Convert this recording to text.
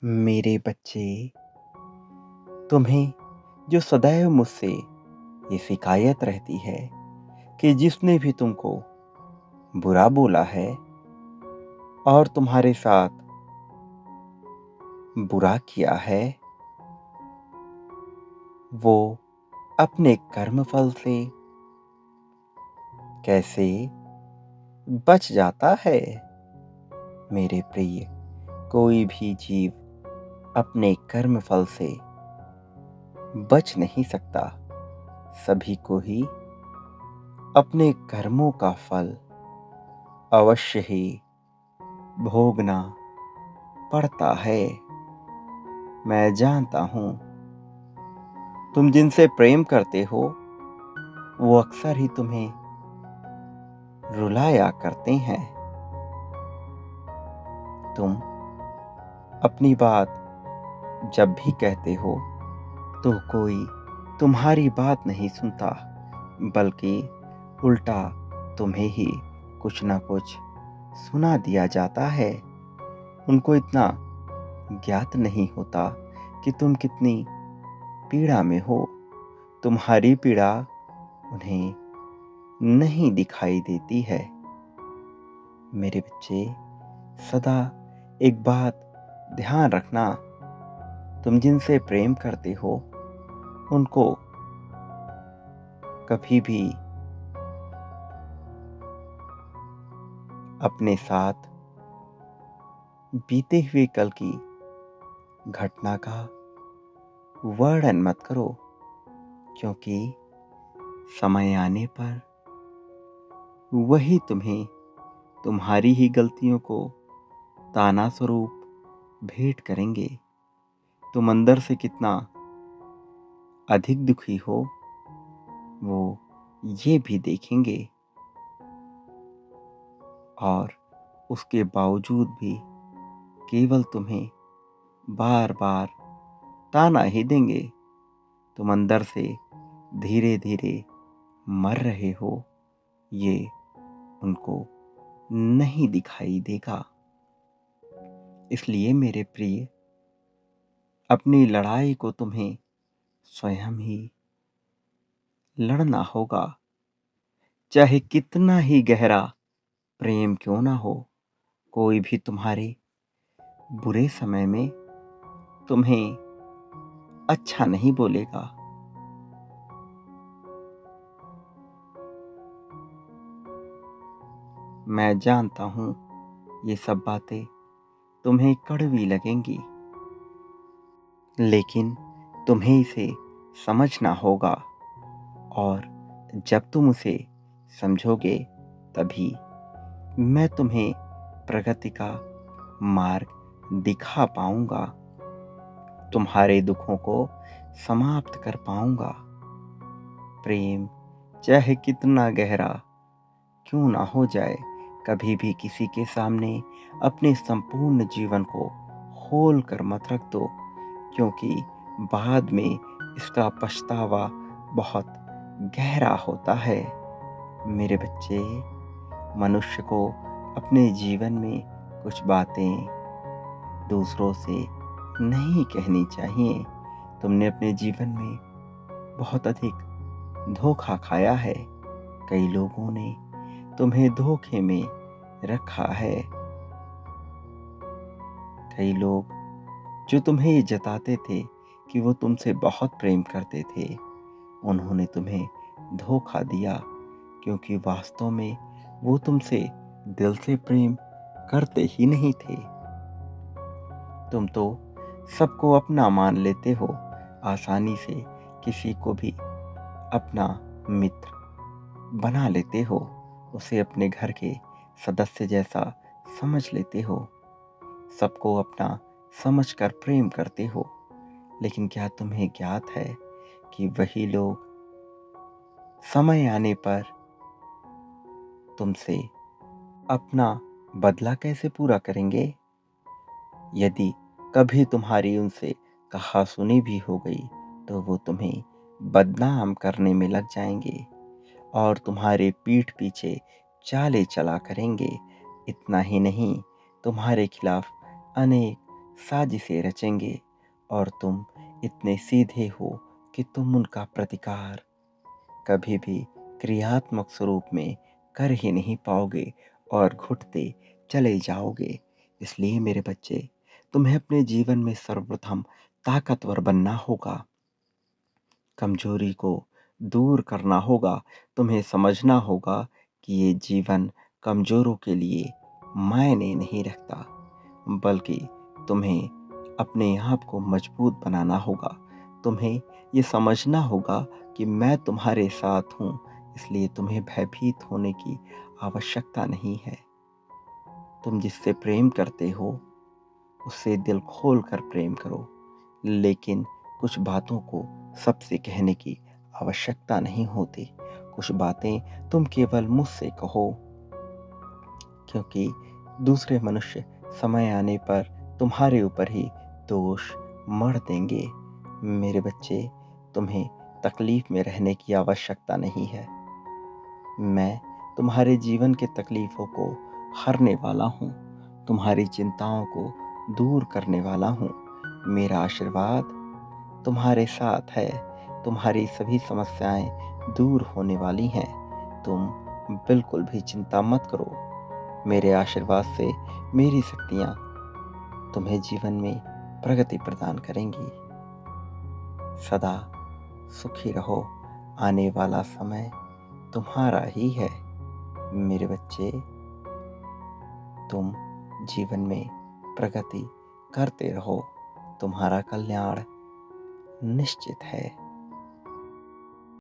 मेरे बच्चे, तुम्हें जो सदैव मुझसे ये शिकायत रहती है कि जिसने भी तुमको बुरा बोला है और तुम्हारे साथ बुरा किया है, वो अपने कर्मफल से कैसे बच जाता है। मेरे प्रिय, कोई भी जीव अपने कर्मफल से बच नहीं सकता। सभी को ही अपने कर्मों का फल अवश्य ही भोगना पड़ता है। मैं जानता हूँ, तुम जिनसे प्रेम करते हो वो अक्सर ही तुम्हें रुलाया करते हैं। तुम अपनी बात जब भी कहते हो तो कोई तुम्हारी बात नहीं सुनता, बल्कि उल्टा तुम्हें ही कुछ ना कुछ सुना दिया जाता है। उनको इतना ज्ञात नहीं होता कि तुम कितनी पीड़ा में हो। तुम्हारी पीड़ा उन्हें नहीं दिखाई देती है। मेरे बच्चे, सदा एक बात ध्यान रखना, तुम जिनसे प्रेम करते हो उनको कभी भी अपने साथ बीते हुए कल की घटना का वर्णन मत करो, क्योंकि समय आने पर वही तुम्हें तुम्हारी ही गलतियों को ताना स्वरूप भेंट करेंगे। तुम अंदर से कितना अधिक दुखी हो वो ये भी देखेंगे, और उसके बावजूद भी केवल तुम्हें बार बार ताना ही देंगे। तुम अंदर से धीरे धीरे मर रहे हो, ये उनको नहीं दिखाई देगा। इसलिए मेरे प्रिय, अपनी लड़ाई को तुम्हें स्वयं ही लड़ना होगा। चाहे कितना ही गहरा प्रेम क्यों ना हो, कोई भी तुम्हारे बुरे समय में तुम्हें अच्छा नहीं बोलेगा। मैं जानता हूँ ये सब बातें तुम्हें कड़वी लगेंगी, लेकिन तुम्हें इसे समझना होगा, और जब तुम उसे समझोगे तभी मैं तुम्हें प्रगति का मार्ग दिखा पाऊंगा, तुम्हारे दुखों को समाप्त कर पाऊंगा। प्रेम चाहे कितना गहरा क्यों ना हो जाए, कभी भी किसी के सामने अपने संपूर्ण जीवन को खोल कर मत रख दो, क्योंकि बाद में इसका पछतावा बहुत गहरा होता है। मेरे बच्चे, मनुष्य को अपने जीवन में कुछ बातें दूसरों से नहीं कहनी चाहिए। तुमने अपने जीवन में बहुत अधिक धोखा खाया है। कई लोगों ने तुम्हें धोखे में रखा है। कई लोग जो तुम्हें ये जताते थे कि वो तुमसे बहुत प्रेम करते थे, उन्होंने तुम्हें धोखा दिया, क्योंकि वास्तव में वो तुमसे दिल से प्रेम करते ही नहीं थे। तुम तो सबको अपना मान लेते हो, आसानी से किसी को भी अपना मित्र बना लेते हो, उसे अपने घर के सदस्य जैसा समझ लेते हो, सबको अपना समझकर प्रेम करते हो। लेकिन क्या तुम्हें ज्ञात है कि वही लोग समय आने पर तुमसे अपना बदला कैसे पूरा करेंगे? यदि कभी तुम्हारी उनसे कहा सुनी भी हो गई तो वो तुम्हें बदनाम करने में लग जाएंगे और तुम्हारे पीठ पीछे चालें चला करेंगे। इतना ही नहीं, तुम्हारे खिलाफ अनेक साजिशें रचेंगे और तुम इतने सीधे हो कि तुम उनका प्रतिकार कभी भी क्रियात्मक स्वरूप में कर ही नहीं पाओगे और घुटते चले जाओगे। इसलिए मेरे बच्चे, तुम्हें अपने जीवन में सर्वप्रथम ताकतवर बनना होगा, कमजोरी को दूर करना होगा। तुम्हें समझना होगा कि ये जीवन कमजोरों के लिए मायने नहीं रखता, बल्कि तुम्हें अपने आप को मजबूत बनाना होगा। तुम्हें ये समझना होगा कि मैं तुम्हारे साथ हूँ, इसलिए तुम्हें भयभीत होने की आवश्यकता नहीं है। तुम जिससे प्रेम करते हो उससे दिल खोल कर प्रेम करो, लेकिन कुछ बातों को सबसे कहने की आवश्यकता नहीं होती। कुछ बातें तुम केवल मुझसे कहो, क्योंकि दूसरे मनुष्य समय आने पर तुम्हारे ऊपर ही दोष मढ़ देंगे। मेरे बच्चे, तुम्हें तकलीफ में रहने की आवश्यकता नहीं है। मैं तुम्हारे जीवन के तकलीफों को हरने वाला हूँ, तुम्हारी चिंताओं को दूर करने वाला हूँ। मेरा आशीर्वाद तुम्हारे साथ है, तुम्हारी सभी समस्याएं दूर होने वाली हैं। तुम बिल्कुल भी चिंता मत करो। मेरे आशीर्वाद से मेरी शक्तियाँ तुम्हें जीवन में प्रगति प्रदान करेंगी। सदा सुखी रहो, आने वाला समय तुम्हारा ही है। मेरे बच्चे, तुम जीवन में प्रगति करते रहो, तुम्हारा कल्याण निश्चित है।